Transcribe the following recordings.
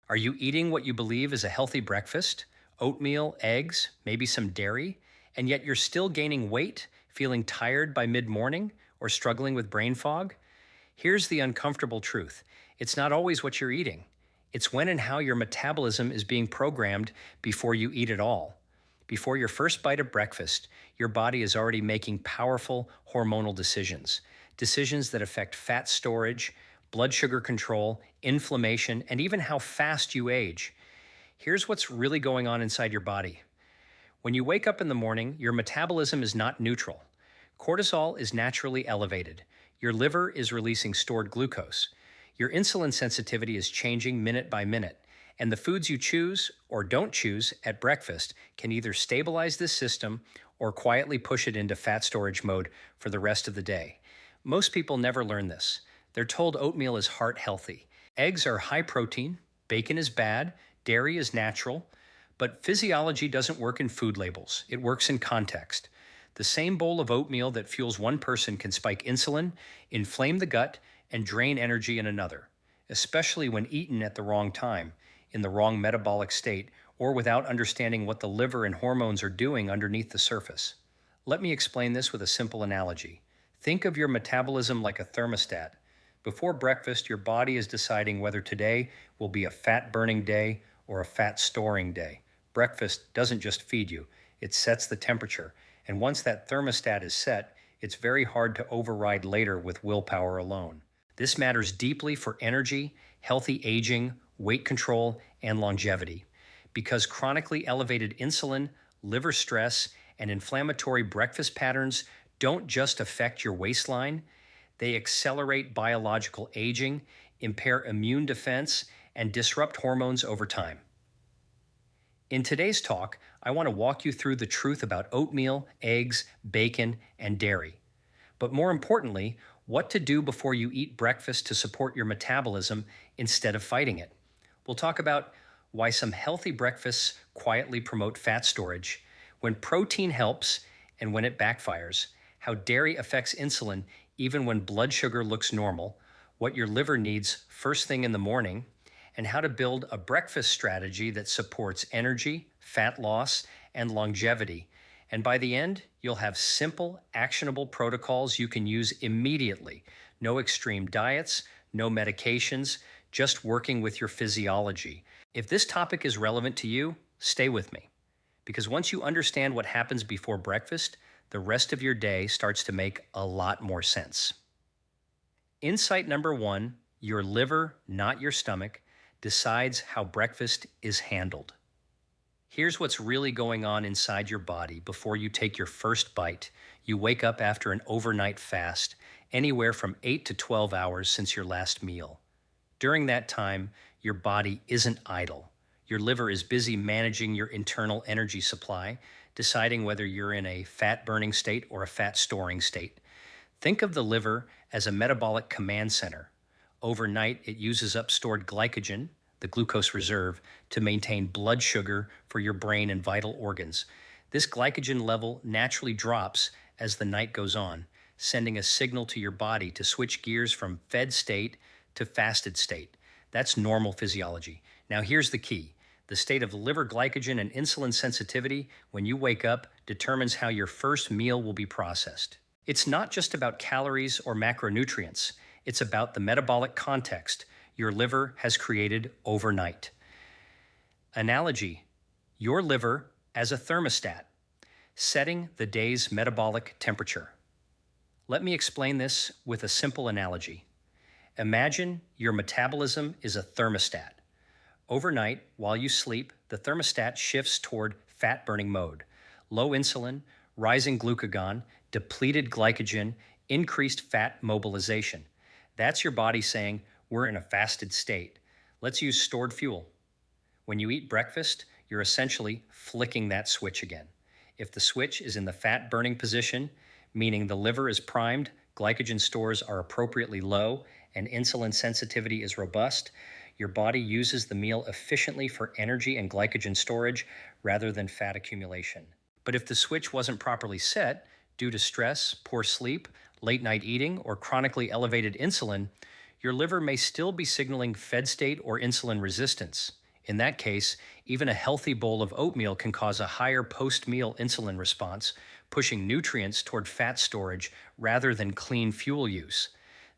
Are you eating what you believe is a healthy breakfast? Oatmeal, eggs, maybe some dairy, and yet you're still gaining weight, feeling tired by mid morning, or struggling with brain fog? Here's the uncomfortable truth: it's not always what you're eating, it's when and how your metabolism is being programmed before you eat at all. Before your first bite of breakfast, your body is already making powerful hormonal decisions. Decisions that affect fat storage, blood sugar control, inflammation, and even how fast you age. Here's what's really going on inside your body. When you wake up in the morning, your metabolism is not neutral. Cortisol is naturally elevated. Your liver is releasing stored glucose. Your insulin sensitivity is changing minute by minute. And the foods you choose or don't choose at breakfast can either stabilize this system or quietly push it into fat storage mode for the rest of the day. Most people never learn this. They're told oatmeal is heart healthy. Eggs are high protein, bacon is bad, dairy is natural, but physiology doesn't work in food labels. It works in context. The same bowl of oatmeal that fuels one person can spike insulin, inflame the gut, and drain energy in another, especially when eaten at the wrong time, in the wrong metabolic state, or without understanding what the liver and hormones are doing underneath the surface. Let me explain this with a simple analogy. Think of your metabolism like a thermostat. Before breakfast, your body is deciding whether today will be a fat-burning day or a fat-storing day. Breakfast doesn't just feed you, it sets the temperature. And once that thermostat is set, it's very hard to override later with willpower alone. This matters deeply for energy, healthy aging, weight control, and longevity. Because chronically elevated insulin, liver stress, and inflammatory breakfast patterns don't just affect your waistline, they accelerate biological aging, impair immune defense, and disrupt hormones over time. In today's talk, I want to walk you through the truth about oatmeal, eggs, bacon, and dairy. But more importantly, what to do before you eat breakfast to support your metabolism instead of fighting it. We'll talk about why some healthy breakfasts quietly promote fat storage, when protein helps and when it backfires, how dairy affects insulin even when blood sugar looks normal, what your liver needs first thing in the morning, and how to build a breakfast strategy that supports energy, fat loss, and longevity. And by the end, you'll have simple, actionable protocols you can use immediately. No extreme diets, no medications, just working with your physiology. If this topic is relevant to you, stay with me. Because once you understand what happens before breakfast, the rest of your day starts to make a lot more sense. Insight number one: your liver, not your stomach, decides how breakfast is handled. Here's what's really going on inside your body before you take your first bite. You wake up after an overnight fast, anywhere from 8 to 12 hours since your last meal. During that time, your body isn't idle. Your liver is busy managing your internal energy supply, deciding whether you're in a fat-burning state or a fat-storing state. Think of the liver as a metabolic command center. Overnight, it uses up stored glycogen, the glucose reserve, to maintain blood sugar for your brain and vital organs. This glycogen level naturally drops as the night goes on, sending a signal to your body to switch gears from fed state to fasted state. That's normal physiology. Now here's the key. The state of liver glycogen and insulin sensitivity when you wake up determines how your first meal will be processed. It's not just about calories or macronutrients. It's about the metabolic context your liver has created overnight. Analogy: your liver as a thermostat, setting the day's metabolic temperature. Let me explain this with a simple analogy. Imagine your metabolism is a thermostat. Overnight, while you sleep, the thermostat shifts toward fat-burning mode. Low insulin, rising glucagon, depleted glycogen, increased fat mobilization. That's your body saying, we're in a fasted state. Let's use stored fuel. When you eat breakfast, you're essentially flicking that switch again. If the switch is in the fat-burning position, meaning the liver is primed, glycogen stores are appropriately low, and insulin sensitivity is robust, your body uses the meal efficiently for energy and glycogen storage rather than fat accumulation. But if the switch wasn't properly set, due to stress, poor sleep, late night eating, or chronically elevated insulin, your liver may still be signaling fed state or insulin resistance. In that case, even a healthy bowl of oatmeal can cause a higher post meal insulin response, pushing nutrients toward fat storage rather than clean fuel use.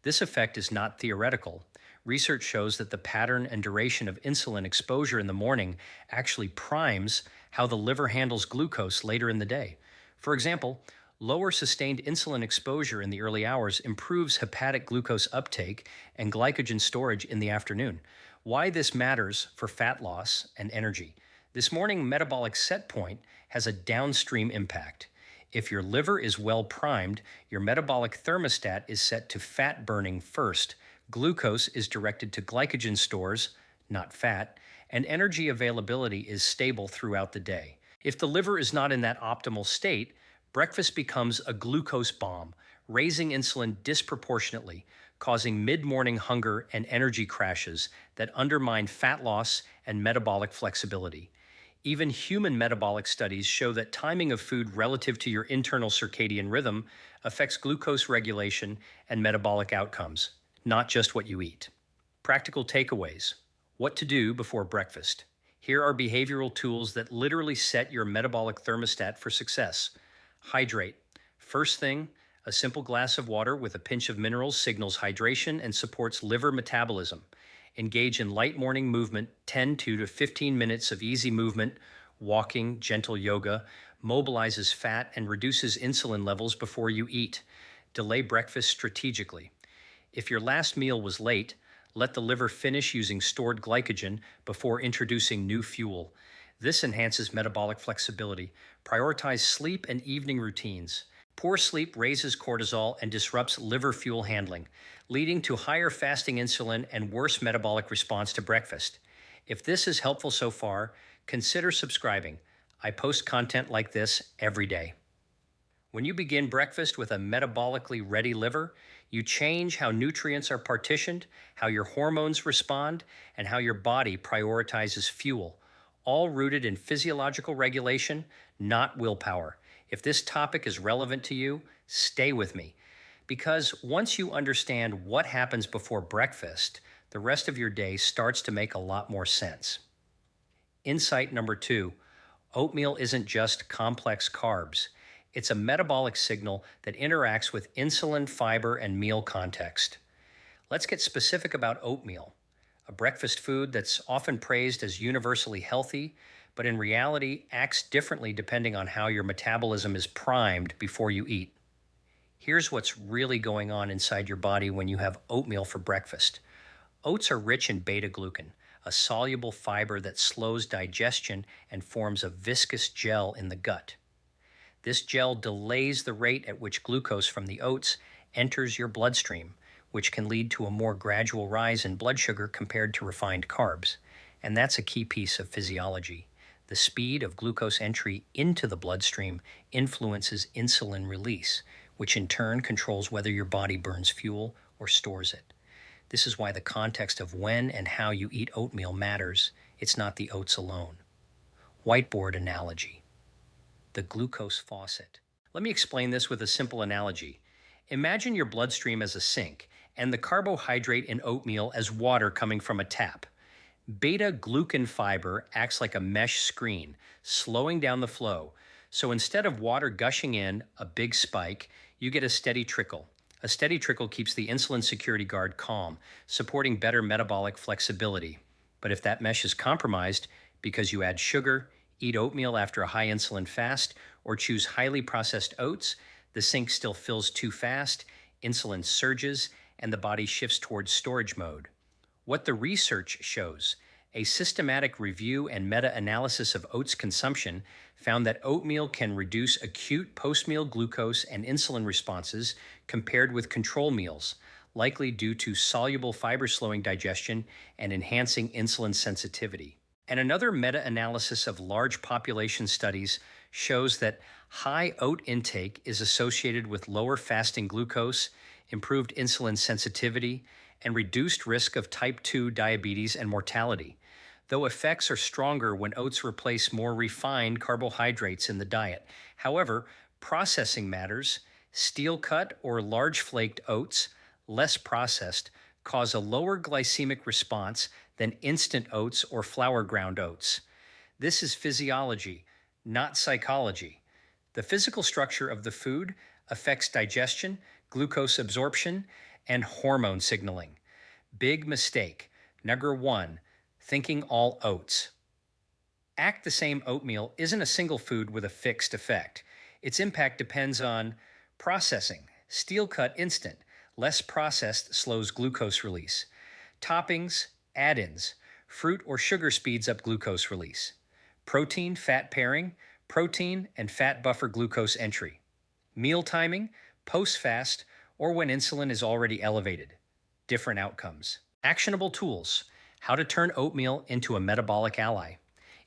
This effect is not theoretical. Research shows that the pattern and duration of insulin exposure in the morning actually primes how the liver handles glucose later in the day. For example, lower sustained insulin exposure in the early hours improves hepatic glucose uptake and glycogen storage in the afternoon. Why this matters for fat loss and energy. This morning metabolic set point has a downstream impact. If your liver is well primed, your metabolic thermostat is set to fat burning first. Glucose is directed to glycogen stores, not fat, and energy availability is stable throughout the day. If the liver is not in that optimal state, breakfast becomes a glucose bomb, raising insulin disproportionately, causing mid-morning hunger and energy crashes that undermine fat loss and metabolic flexibility. Even human metabolic studies show that timing of food relative to your internal circadian rhythm affects glucose regulation and metabolic outcomes, not just what you eat. Practical takeaways. What to do before breakfast. Here are behavioral tools that literally set your metabolic thermostat for success. Hydrate. First thing, a simple glass of water with a pinch of minerals signals hydration and supports liver metabolism. Engage in light morning movement, 10 to 15 minutes of easy movement, walking, gentle yoga, mobilizes fat and reduces insulin levels before you eat. Delay breakfast strategically. If your last meal was late, let the liver finish using stored glycogen before introducing new fuel. This enhances metabolic flexibility. Prioritize sleep and evening routines. Poor sleep raises cortisol and disrupts liver fuel handling, leading to higher fasting insulin and worse metabolic response to breakfast. If this is helpful so far, consider subscribing. I post content like this every day. When you begin breakfast with a metabolically ready liver, you change how nutrients are partitioned, how your hormones respond, and how your body prioritizes fuel, all rooted in physiological regulation, not willpower. If this topic is relevant to you, stay with me. Because once you understand what happens before breakfast, the rest of your day starts to make a lot more sense. Insight number 2, oatmeal isn't just complex carbs. It's a metabolic signal that interacts with insulin, fiber, and meal context. Let's get specific about oatmeal, a breakfast food that's often praised as universally healthy, but in reality acts differently depending on how your metabolism is primed before you eat. Here's what's really going on inside your body when you have oatmeal for breakfast. Oats are rich in beta-glucan, a soluble fiber that slows digestion and forms a viscous gel in the gut. This gel delays the rate at which glucose from the oats enters your bloodstream, which can lead to a more gradual rise in blood sugar compared to refined carbs. And that's a key piece of physiology. The speed of glucose entry into the bloodstream influences insulin release, which in turn controls whether your body burns fuel or stores it. This is why the context of when and how you eat oatmeal matters. It's not the oats alone. Whiteboard analogy. The glucose faucet. Let me explain this with a simple analogy. Imagine your bloodstream as a sink and the carbohydrate in oatmeal as water coming from a tap. Beta-glucan fiber acts like a mesh screen, slowing down the flow. So instead of water gushing in, a big spike, you get a steady trickle. A steady trickle keeps the insulin security guard calm, supporting better metabolic flexibility. But if that mesh is compromised because you add sugar, eat oatmeal after a high insulin fast, or choose highly processed oats, the sink still fills too fast, insulin surges, and the body shifts towards storage mode. What the research shows, a systematic review and meta-analysis of oats consumption found that oatmeal can reduce acute post-meal glucose and insulin responses compared with control meals, likely due to soluble fiber slowing digestion and enhancing insulin sensitivity. And another meta-analysis of large population studies shows that high oat intake is associated with lower fasting glucose, improved insulin sensitivity, and reduced risk of type 2 diabetes and mortality, though effects are stronger when oats replace more refined carbohydrates in the diet. However, processing matters. Steel cut or large flaked oats, less processed, cause a lower glycemic response than instant oats or flour ground oats. This is physiology, not psychology. The physical structure of the food affects digestion, glucose absorption, and hormone signaling. Big mistake. Number one, thinking all oats. Act the Same Oatmeal isn't a single food with a fixed effect. Its impact depends on processing, steel cut instant, less processed slows glucose release, toppings, add ins, fruit or sugar speeds up glucose release, protein fat pairing, protein and fat buffer glucose entry, meal timing, post fast, or when insulin is already elevated. Different outcomes. Actionable tools. How to turn oatmeal into a metabolic ally.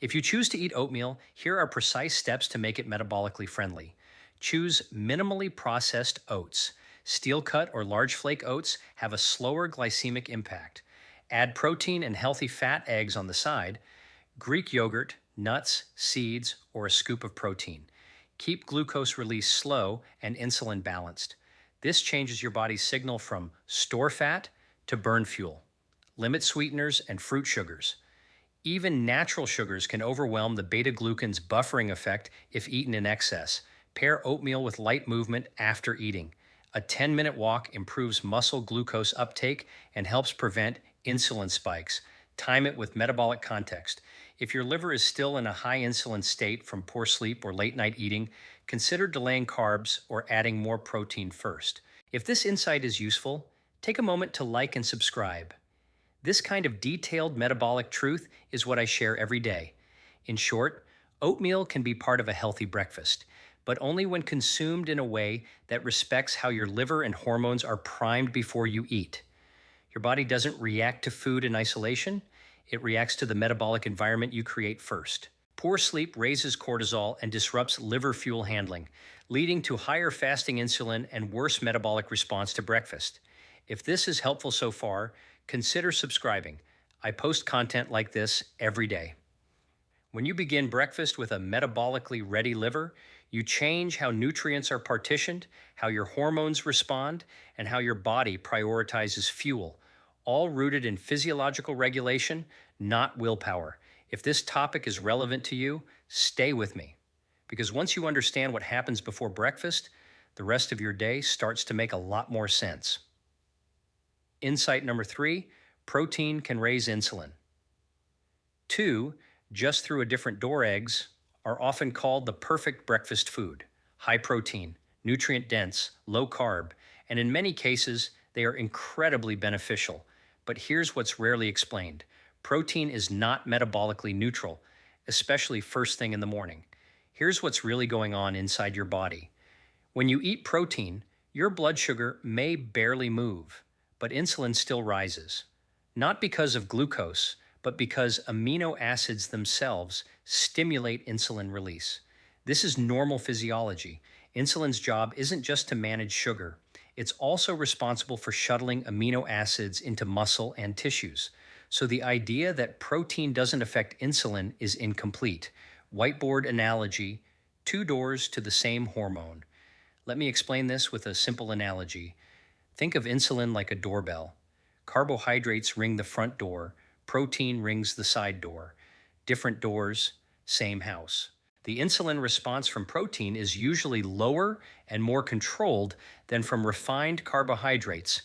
If you choose to eat oatmeal, here are precise steps to make it metabolically friendly. Choose minimally processed oats. Steel cut or large flake oats have a slower glycemic impact. Add protein and healthy fat eggs on the side, Greek yogurt, nuts, seeds, or a scoop of protein. Keep glucose release slow and insulin balanced. This changes your body's signal from store fat to burn fuel. Limit sweeteners and fruit sugars. Even natural sugars can overwhelm the beta-glucan's buffering effect if eaten in excess. Pair oatmeal with light movement after eating. A 10-minute walk improves muscle glucose uptake and helps prevent insulin spikes. Time it with metabolic context. If your liver is still in a high insulin state from poor sleep or late night eating, consider delaying carbs or adding more protein first. If this insight is useful, take a moment to like and subscribe. This kind of detailed metabolic truth is what I share every day. In short, oatmeal can be part of a healthy breakfast, but only when consumed in a way that respects how your liver and hormones are primed before you eat. Your body doesn't react to food in isolation, it reacts to the metabolic environment you create first. Poor sleep raises cortisol and disrupts liver fuel handling, leading to higher fasting insulin and worse metabolic response to breakfast. If this is helpful so far, consider subscribing. I post content like this every day. When you begin breakfast with a metabolically ready liver, you change how nutrients are partitioned, how your hormones respond, and how your body prioritizes fuel, all rooted in physiological regulation, not willpower. If this topic is relevant to you, stay with me. Because once you understand what happens before breakfast, the rest of your day starts to make a lot more sense. Insight number 3, protein can raise insulin. 2, just through a different door eggs are often called the perfect breakfast food. High protein, nutrient dense, low carb, and in many cases, they are incredibly beneficial. But here's what's rarely explained. Protein is not metabolically neutral, especially first thing in the morning. Here's what's really going on inside your body. When you eat protein, your blood sugar may barely move, but insulin still rises. Not because of glucose, but because amino acids themselves stimulate insulin release. This is normal physiology. Insulin's job isn't just to manage sugar. It's also responsible for shuttling amino acids into muscle and tissues. So the idea that protein doesn't affect insulin is incomplete. Whiteboard analogy, 2 doors to the same hormone. Let me explain this with a simple analogy. Think of insulin like a doorbell. Carbohydrates ring the front door, protein rings the side door. Different doors, same house. The insulin response from protein is usually lower and more controlled than from refined carbohydrates,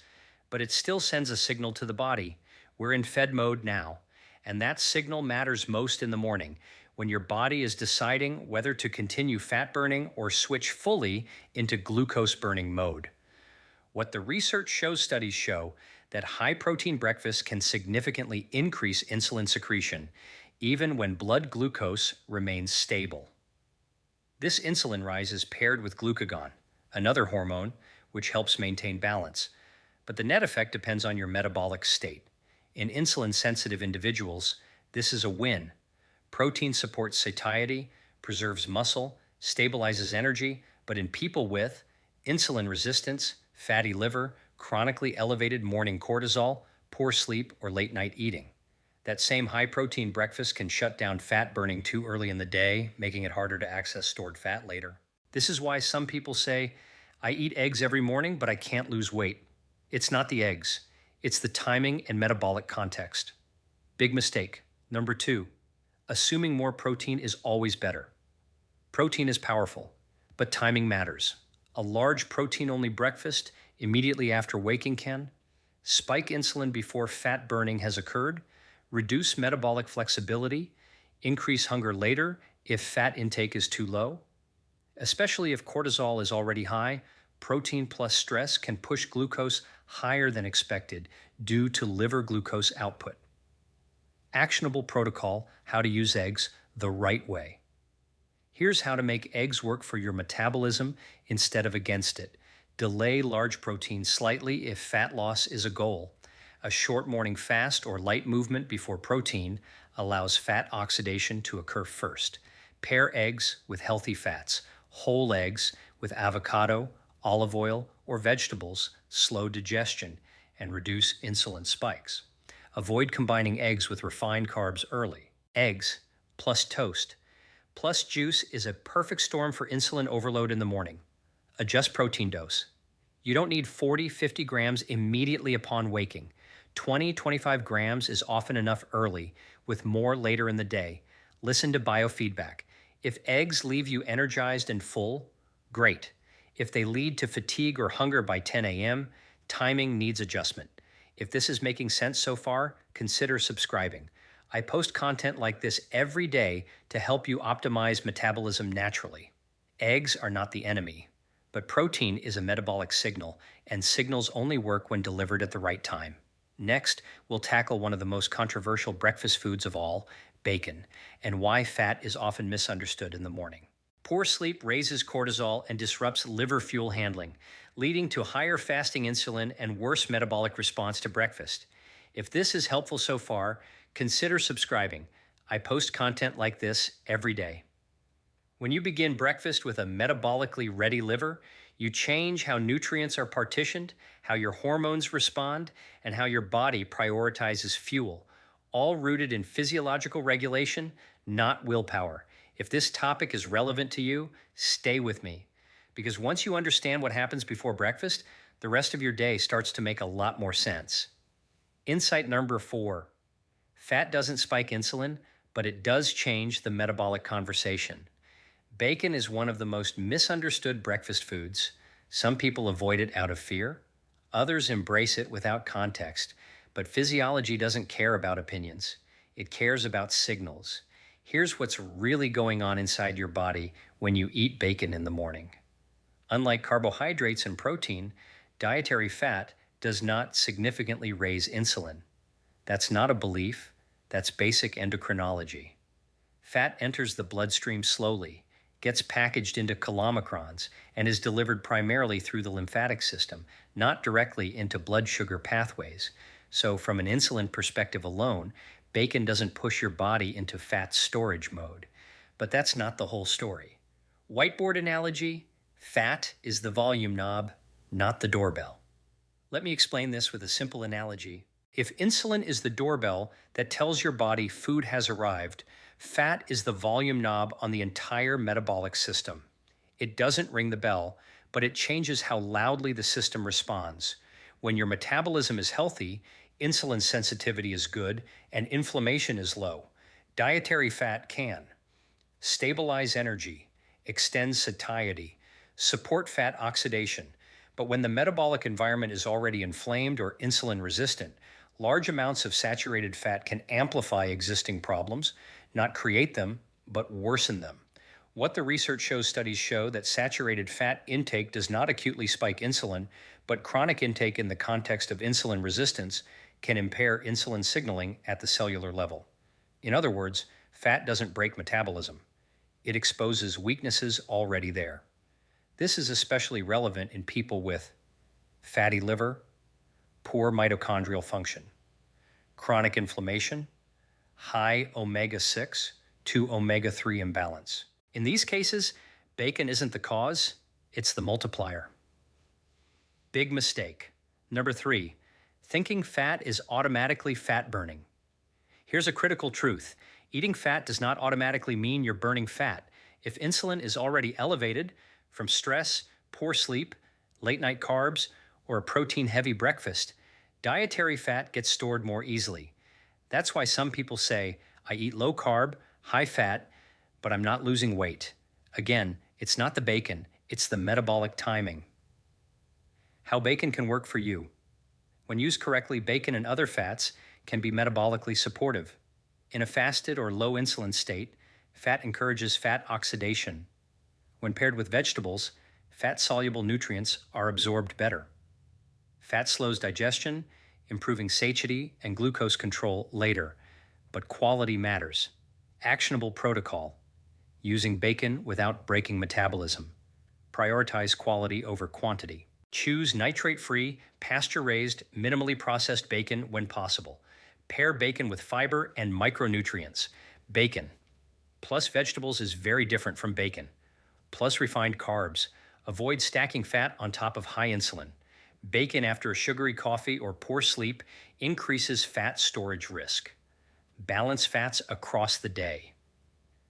but it still sends a signal to the body. We're in fed mode now, and that signal matters most in the morning, when your body is deciding whether to continue fat burning or switch fully into glucose burning mode. What the research shows studies show that high protein breakfast can significantly increase insulin secretion, even when blood glucose remains stable. This insulin rise is paired with glucagon, another hormone, which helps maintain balance. But the net effect depends on your metabolic state. In insulin-sensitive individuals, this is a win. Protein supports satiety, preserves muscle, stabilizes energy, but in people with insulin resistance, fatty liver, chronically elevated morning cortisol, poor sleep, or late night eating, that same high-protein breakfast can shut down fat burning too early in the day, making it harder to access stored fat later. This is why some people say, I eat eggs every morning, but I can't lose weight. It's not the eggs. It's the timing and metabolic context. Big mistake. Number two, assuming more protein is always better. Protein is powerful, but timing matters. A large protein-only breakfast immediately after waking can spike insulin before fat burning has occurred, reduce metabolic flexibility, increase hunger later if fat intake is too low. Especially if cortisol is already high, protein plus stress can push glucose higher than expected due to liver glucose output. Actionable protocol: how to use eggs the right way. Here's how to make eggs work for your metabolism instead of against it. Delay large protein slightly if fat loss is a goal. A short morning fast or light movement before protein allows fat oxidation to occur first. Pair eggs with healthy fats. Whole eggs with avocado, olive oil, or vegetables slow digestion and reduce insulin spikes. Avoid combining eggs with refined carbs early. Eggs plus toast plus juice is a perfect storm for insulin overload in the morning. Adjust protein dose. You don't need 40-50 grams immediately upon waking. 20-25 grams is often enough early, with more later in the day. Listen to biofeedback. If eggs leave you energized and full, great. If they lead to fatigue or hunger by 10 a.m., timing needs adjustment. If this is making sense so far, consider subscribing. I post content like this every day to help you optimize metabolism naturally. Eggs are not the enemy, but protein is a metabolic signal, and signals only work when delivered at the right time. Next, we'll tackle one of the most controversial breakfast foods of all, bacon, and why fat is often misunderstood in the morning. Poor sleep raises cortisol and disrupts liver fuel handling, leading to higher fasting insulin and worse metabolic response to breakfast. If this is helpful so far, consider subscribing. I post content like this every day. When you begin breakfast with a metabolically ready liver, you change how nutrients are partitioned, how your hormones respond, and how your body prioritizes fuel, all rooted in physiological regulation, not willpower. If this topic is relevant to you, stay with me. Because once you understand what happens before breakfast, the rest of your day starts to make a lot more sense. Insight number 4. Fat doesn't spike insulin, but it does change the metabolic conversation. Bacon is one of the most misunderstood breakfast foods. Some people avoid it out of fear. Others embrace it without context. But physiology doesn't care about opinions. It cares about signals. Here's what's really going on inside your body when you eat bacon in the morning. Unlike carbohydrates and protein, dietary fat does not significantly raise insulin. That's not a belief, that's basic endocrinology. Fat enters the bloodstream slowly, gets packaged into chylomicrons, and is delivered primarily through the lymphatic system, not directly into blood sugar pathways. So from an insulin perspective alone, bacon doesn't push your body into fat storage mode. But that's not the whole story. Whiteboard analogy: fat is the volume knob, not the doorbell. Let me explain this with a simple analogy. If insulin is the doorbell that tells your body food has arrived, fat is the volume knob on the entire metabolic system. It doesn't ring the bell, but it changes how loudly the system responds. When your metabolism is healthy, insulin sensitivity is good, and inflammation is low. Dietary fat can stabilize energy, extend satiety, support fat oxidation. But when the metabolic environment is already inflamed or insulin resistant, large amounts of saturated fat can amplify existing problems, not create them, but worsen them. What the research shows: studies show that saturated fat intake does not acutely spike insulin, but chronic intake in the context of insulin resistance can impair insulin signaling at the cellular level. In other words, fat doesn't break metabolism. It exposes weaknesses already there. This is especially relevant in people with fatty liver, poor mitochondrial function, chronic inflammation, high omega-6 to omega-3 imbalance. In these cases, bacon isn't the cause, it's the multiplier. Big mistake. Number 3, thinking fat is automatically fat burning. Here's a critical truth. Eating fat does not automatically mean you're burning fat. If insulin is already elevated from stress, poor sleep, late night carbs, or a protein-heavy breakfast, Dietary fat gets stored more easily. That's why some people say, I eat low carb, high fat, but I'm not losing weight. Again, it's not the bacon, it's the metabolic timing. How bacon can work for you. When used correctly, bacon and other fats can be metabolically supportive. In a fasted or low insulin state, fat encourages fat oxidation. When paired with vegetables, fat-soluble nutrients are absorbed better. Fat slows digestion, improving satiety and glucose control later, but quality matters. Actionable protocol: using bacon without breaking metabolism. Prioritize quality over quantity. Choose nitrate-free, pasture-raised, minimally processed bacon when possible. Pair bacon with fiber and micronutrients. Bacon plus vegetables is very different from bacon. Plus refined carbs. Avoid stacking fat on top of high insulin. Bacon after a sugary coffee or poor sleep increases fat storage risk. Balance fats across the day.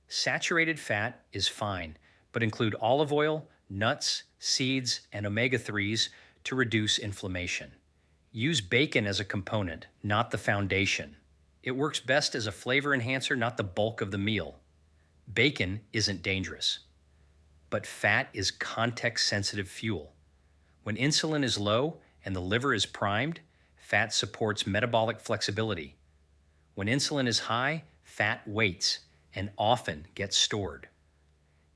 Saturated fat is fine, but include olive oil, nuts, seeds, and omega-3s to reduce inflammation. Use bacon as a component, not the foundation. It works best as a flavor enhancer, not the bulk of the meal. Bacon isn't dangerous, but fat is context-sensitive fuel. When insulin is low and the liver is primed, fat supports metabolic flexibility. When insulin is high, fat waits and often gets stored.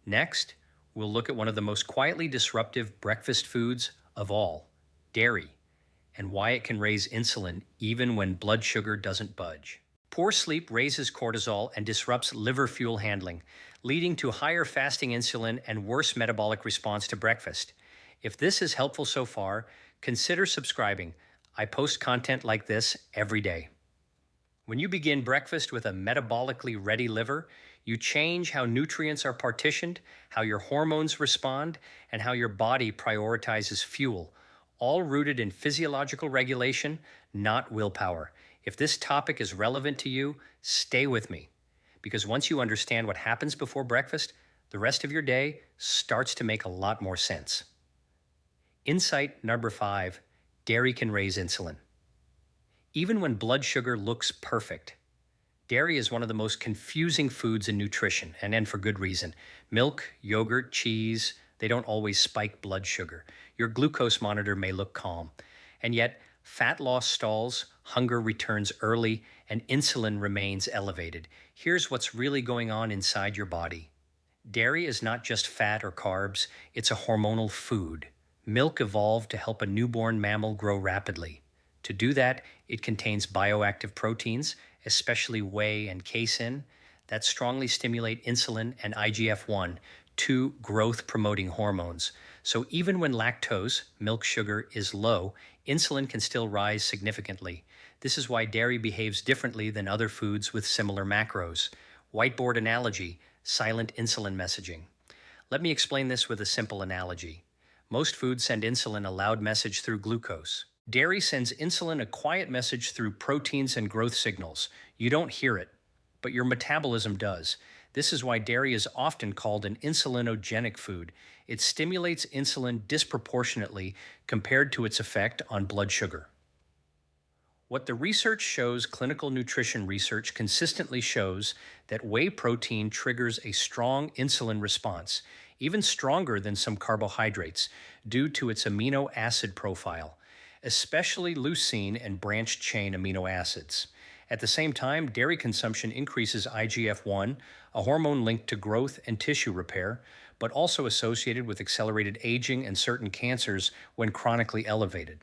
Next, we'll look at one of the most quietly disruptive breakfast foods of all, dairy, and why it can raise insulin even when blood sugar doesn't budge. Poor sleep raises cortisol and disrupts liver fuel handling, leading to higher fasting insulin and worse metabolic response to breakfast. If this is helpful so far, consider subscribing. I post content like this every day. When you begin breakfast with a metabolically ready liver, you change how nutrients are partitioned, how your hormones respond, and how your body prioritizes fuel, all rooted in physiological regulation, not willpower. If this topic is relevant to you, stay with me, because once you understand what happens before breakfast, the rest of your day starts to make a lot more sense. Insight number 5, dairy can raise insulin. Even when blood sugar looks perfect, dairy is one of the most confusing foods in nutrition, and for good reason. Milk, yogurt, cheese, they don't always spike blood sugar. Your glucose monitor may look calm, and yet fat loss stalls, hunger returns early, and insulin remains elevated. Here's what's really going on inside your body. Dairy is not just fat or carbs, it's a hormonal food. Milk evolved to help a newborn mammal grow rapidly. To do that, it contains bioactive proteins, especially whey and casein, that strongly stimulate insulin and IGF-1, two growth-promoting hormones. So even when lactose, milk sugar, is low, insulin can still rise significantly. This is why dairy behaves differently than other foods with similar macros. Whiteboard analogy: silent insulin messaging. Let me explain this with a simple analogy. Most foods send insulin a loud message through glucose. Dairy sends insulin a quiet message through proteins and growth signals. You don't hear it, but your metabolism does. This is why dairy is often called an insulinogenic food. It stimulates insulin disproportionately compared to its effect on blood sugar. What the research shows, clinical nutrition research consistently shows that whey protein triggers a strong insulin response, even stronger than some carbohydrates, due to its amino acid profile, especially leucine and branched chain amino acids. At the same time, dairy consumption increases IGF-1, a hormone linked to growth and tissue repair, but also associated with accelerated aging and certain cancers when chronically elevated.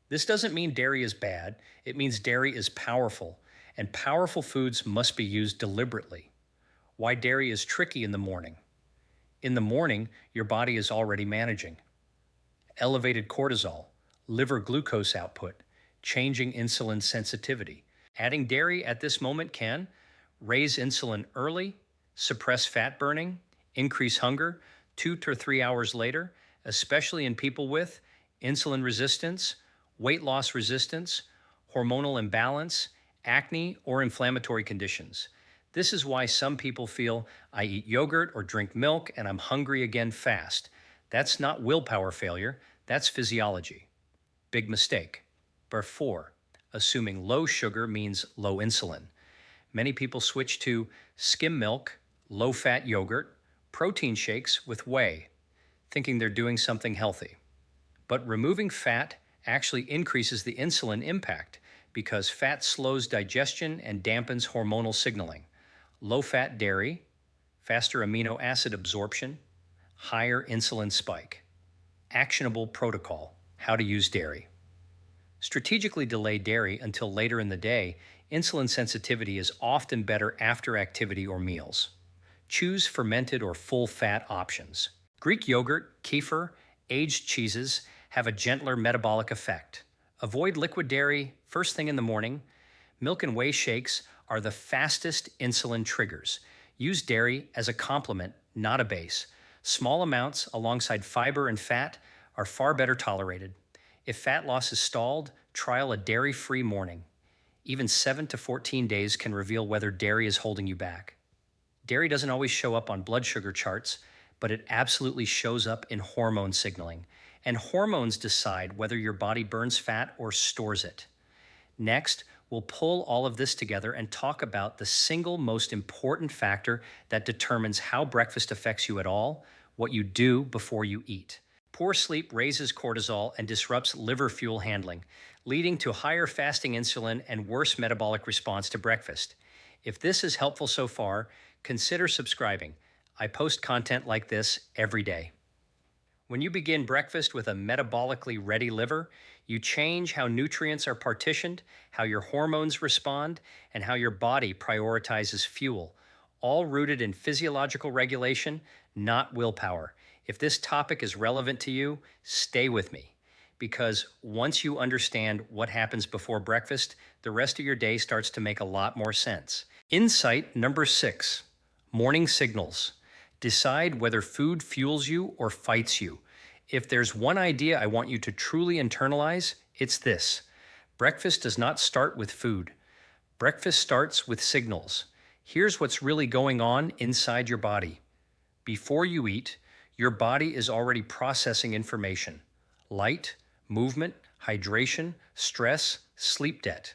This doesn't mean dairy is bad, it means dairy is powerful, and powerful foods must be used deliberately. Why dairy is tricky in the morning. In the morning, your body is already managing elevated cortisol, liver glucose output, changing insulin sensitivity. Adding dairy at this moment can raise insulin early, suppress fat burning, increase hunger 2 to 3 hours later, especially in people with insulin resistance, weight loss resistance, hormonal imbalance, acne, or inflammatory conditions. This is why some people feel, I eat yogurt or drink milk and I'm hungry again fast. That's not willpower failure, that's physiology. Big mistake. Number 4, assuming low sugar means low insulin. Many people switch to skim milk, low fat yogurt, protein shakes with whey, thinking they're doing something healthy. But removing fat actually increases the insulin impact because fat slows digestion and dampens hormonal signaling. Low fat dairy, faster amino acid absorption, higher insulin spike. Actionable protocol: how to use dairy. Strategically delay dairy until later in the day. Insulin sensitivity is often better after activity or meals. Choose fermented or full fat options. Greek yogurt, kefir, aged cheeses have a gentler metabolic effect. Avoid liquid dairy first thing in the morning. Milk and whey shakes are the fastest insulin triggers. Use dairy as a complement, not a base. Small amounts alongside fiber and fat are far better tolerated. If fat loss is stalled, trial a dairy-free morning. Even 7 to 14 days can reveal whether dairy is holding you back. Dairy doesn't always show up on blood sugar charts, but it absolutely shows up in hormone signaling. And hormones decide whether your body burns fat or stores it. Next, we'll pull all of this together and talk about the single most important factor that determines how breakfast affects you at all: what you do before you eat. Poor sleep raises cortisol and disrupts liver fuel handling, leading to higher fasting insulin and worse metabolic response to breakfast. If this is helpful so far, consider subscribing. I post content like this every day. When you begin breakfast with a metabolically ready liver, you change how nutrients are partitioned, how your hormones respond, and how your body prioritizes fuel, all rooted in physiological regulation, not willpower. If this topic is relevant to you, stay with me, because once you understand what happens before breakfast, the rest of your day starts to make a lot more sense. Insight number 6, morning signals. Decide whether food fuels you or fights you. If there's one idea I want you to truly internalize, it's this: breakfast does not start with food. Breakfast starts with signals. Here's what's really going on inside your body. Before you eat, your body is already processing information: light, movement, hydration, stress, sleep debt.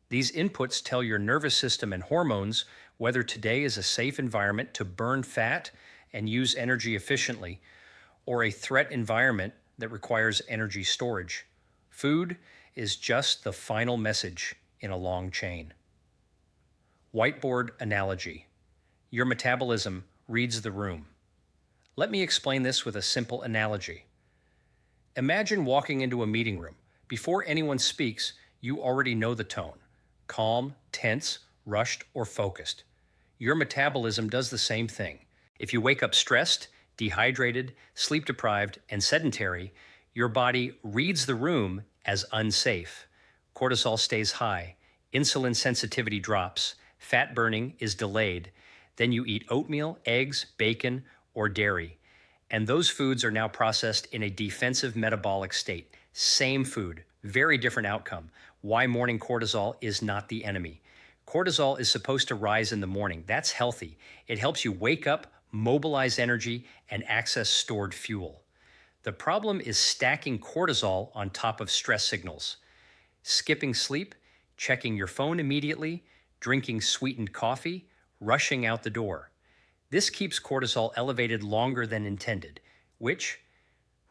These inputs tell your nervous system and hormones whether today is a safe environment to burn fat and use energy efficiently, or a threat environment that requires energy storage. Food is just the final message in a long chain. Whiteboard analogy. Your metabolism reads the room. Let me explain this with a simple analogy. Imagine walking into a meeting room. Before anyone speaks, you already know the tone: calm, tense, rushed, or focused. Your metabolism does the same thing. If you wake up stressed, dehydrated, sleep-deprived, and sedentary, your body reads the room as unsafe. Cortisol stays high, insulin sensitivity drops, fat burning is delayed. Then you eat oatmeal, eggs, bacon, or dairy. And those foods are now processed in a defensive metabolic state. Same food, very different outcome. Why morning cortisol is not the enemy. Cortisol is supposed to rise in the morning. That's healthy. It helps you wake up, mobilize energy, and access stored fuel. The problem is stacking cortisol on top of stress signals. Skipping sleep, checking your phone immediately, drinking sweetened coffee, rushing out the door. This keeps cortisol elevated longer than intended, which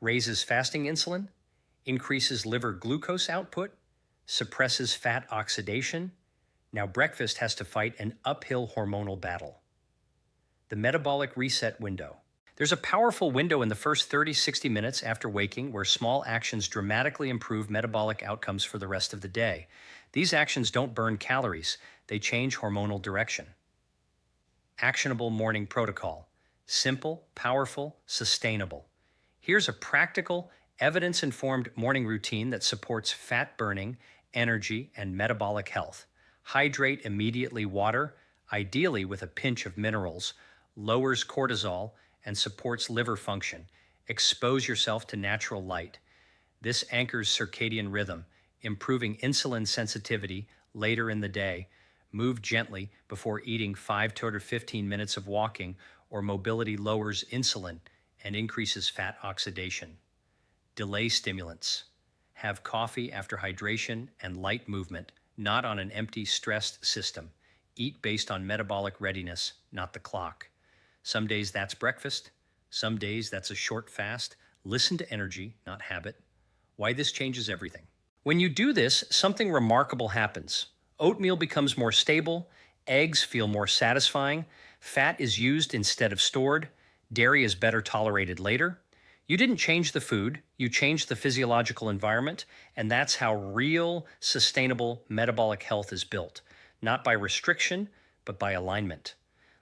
raises fasting insulin, increases liver glucose output, suppresses fat oxidation. Now breakfast has to fight an uphill hormonal battle. The metabolic reset window. There's a powerful window in the first 30-60 minutes after waking where small actions dramatically improve metabolic outcomes for the rest of the day. These actions don't burn calories, they change hormonal direction. Actionable morning protocol. Simple, powerful, sustainable. Here's a practical, evidence-informed morning routine that supports fat burning, energy, and metabolic health. Hydrate immediately water, ideally with a pinch of minerals, lowers cortisol, and supports liver function. Expose yourself to natural light. This anchors circadian rhythm, improving insulin sensitivity later in the day. Move gently before eating 5 to 15 minutes of walking, or mobility lowers insulin and increases fat oxidation. Delay stimulants. Have coffee after hydration and light movement, not on an empty, stressed system. Eat based on metabolic readiness, not the clock. Some days that's breakfast. Some days that's a short fast. Listen to energy, not habit. Why this changes everything. When you do this, something remarkable happens. Oatmeal becomes more stable, eggs feel more satisfying, fat is used instead of stored, dairy is better tolerated later. You didn't change the food, you changed the physiological environment, and that's how real, sustainable metabolic health is built, not by restriction, but by alignment.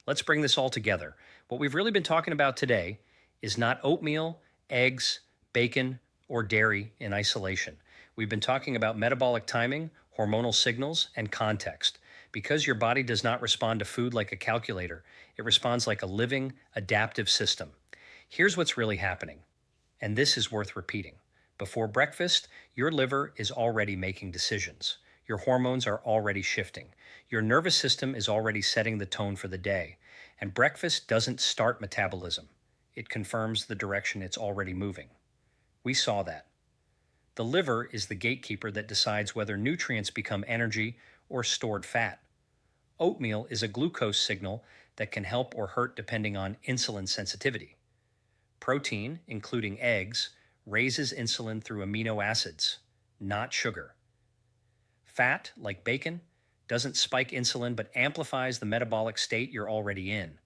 Let's bring this all together. What we've really been talking about today is not oatmeal, eggs, bacon, or dairy in isolation. We've been talking about metabolic timing, hormonal signals, and context. Because your body does not respond to food like a calculator, it responds like a living, adaptive system. Here's what's really happening, and this is worth repeating. Before breakfast, your liver is already making decisions. Your hormones are already shifting. Your nervous system is already setting the tone for the day. And breakfast doesn't start metabolism. It confirms the direction it's already moving. We saw that. The liver is the gatekeeper that decides whether nutrients become energy or stored fat. Oatmeal is a glucose signal that can help or hurt depending on insulin sensitivity. Protein, including eggs, raises insulin through amino acids, not sugar. Fat, like bacon, doesn't spike insulin but amplifies the metabolic state you're already in.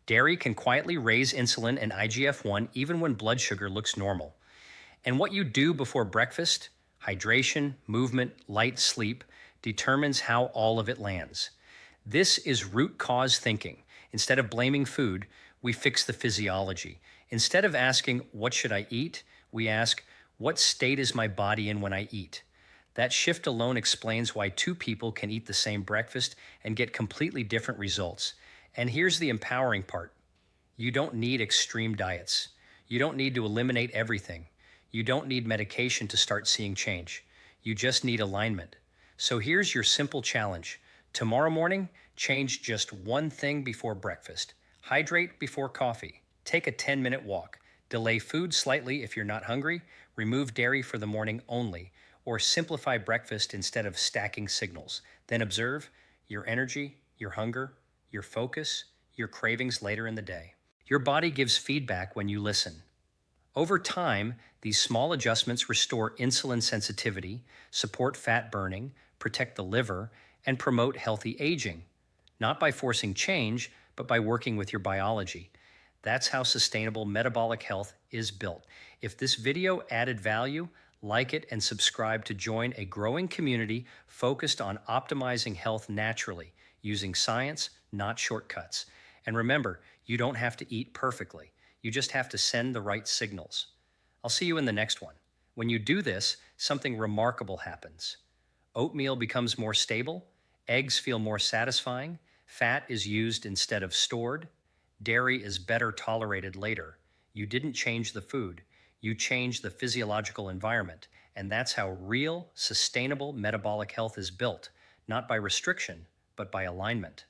Dairy can quietly raise insulin and IGF-1 even when blood sugar looks normal. And what you do before breakfast, hydration, movement, light sleep, determines how all of it lands. This is root cause thinking. Instead of blaming food, we fix the physiology. Instead of asking, what should I eat? We ask, what state is my body in when I eat? That shift alone explains why two people can eat the same breakfast and get completely different results. And here's the empowering part. You don't need extreme diets. You don't need to eliminate everything. You don't need medication to start seeing change. You just need alignment. So here's your simple challenge. Tomorrow morning, change just one thing before breakfast. Hydrate before coffee. Take a 10-minute walk. Delay food slightly if you're not hungry. Remove dairy for the morning only. Or simplify breakfast instead of stacking signals. Then observe your energy, your hunger, your focus, your cravings later in the day. Your body gives feedback when you listen. Over time, these small adjustments restore insulin sensitivity, support fat burning, protect the liver, and promote healthy aging. Not by forcing change, but by working with your biology. That's how sustainable metabolic health is built. If this video added value, like it and subscribe to join a growing community focused on optimizing health naturally, using science, not shortcuts. And remember, you don't have to eat perfectly. You just have to send the right signals. I'll see you in the next one. When you do this, something remarkable happens. Oatmeal becomes more stable, eggs feel more satisfying, fat is used instead of stored, dairy is better tolerated later. You didn't change the food, you changed the physiological environment, and that's how real, sustainable metabolic health is built, not by restriction, but by alignment.